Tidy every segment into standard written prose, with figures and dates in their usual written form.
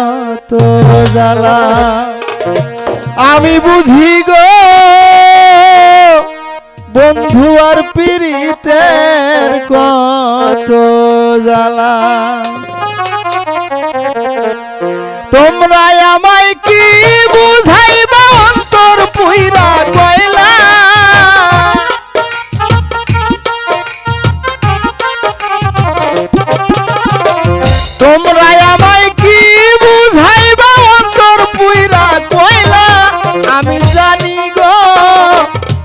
কত জ্বালা আমি বুঝি গো বন্ধু আর পীড়িতের কত জ্বালা তোমরা আমায় কি বুঝাইবা অন্তর পুইরা কয়লা তোমরা আমায় কি বুঝাইবা অন্তর পুইরা কয়লা আমি জানি গো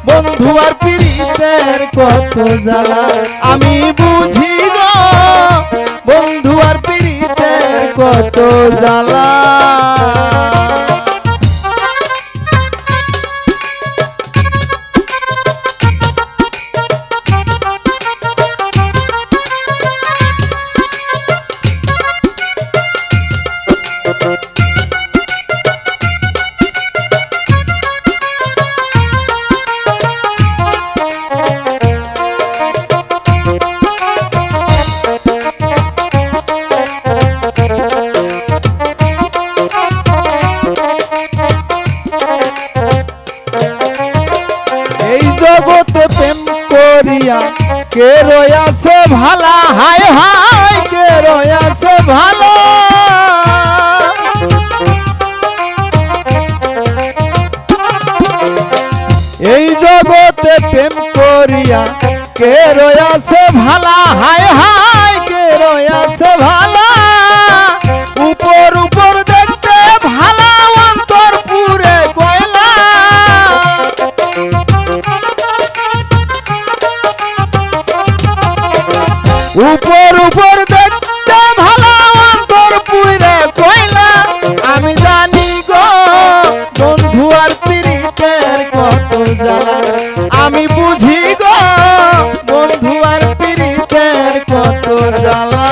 বন্ধু আর পীড়িতের কত জ্বালা আমি বুঝি গো বন্ধু আর পীড়িতের কত জ্বালা জগতে প্রেম করিয়া কে রয়াছে ভালা হায় হায় কে রয়াছে ভালো এই জগতে প্রেম করিয়া কে রয়াছে ভালা হায় হায় কে রয়াছে ভালা উপর উপর দেখতে ভালা অন্তর পুরে কয়লা উপর উপর দেখতে ভালো অন্তর পুইরে কয়লা আমি জানি গো বন্ধু আর পীড়িতের কত জ্বালা আমি বুঝি গো বন্ধু আর পীড়িতের কত জ্বালা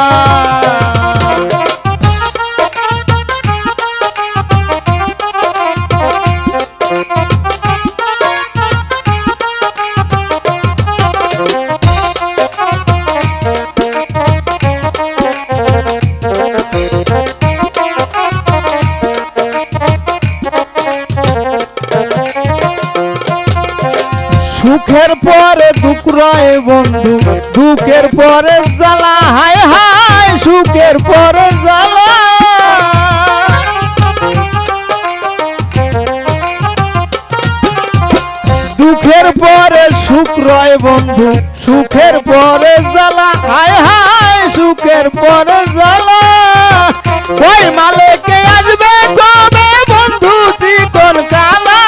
সুখের পরে দুঃখ রয় বন্ধু দুঃখের পরে জ্বালা হায় হায় সুখের পরে জ্বালা দুঃখের পরে সুখ রয় বন্ধু সুখের পরে জ্বালা হায় হায় সুখের পরে জ্বালা ওই মালিকে আসবে কবে বন্ধু চিকন কালা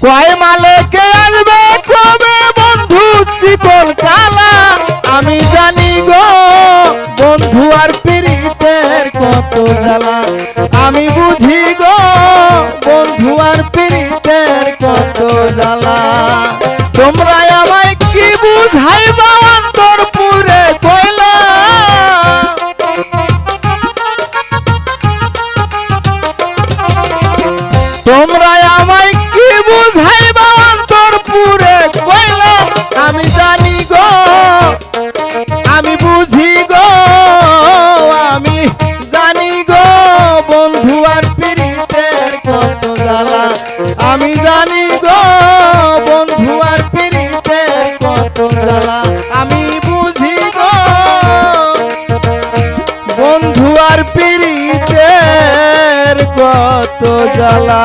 কয় মালিকে আসবে কবে বন্ধু চিকন কালা আমি জানি গো বন্ধু আর পীড়িতের কত জ্বালা আমি বুঝি গো বন্ধু আর পীড়িতের কত জ্বালা তোমরা আমায় কি বুঝাইবা অন্তর পুরে কয়লা তোমরা আমায় কি বুঝাইবা অন্তর পুরে কয়লা আমি জানি গো আমি বুঝি গো আমি জানি গো বন্ধু আর পীড়িতের কত জ্বালা আমি জানি গো বন্ধু আর পীড়িতের কত জ্বালা আমি বুঝি গো বন্ধু আর পীড়িতের কত জ্বালা।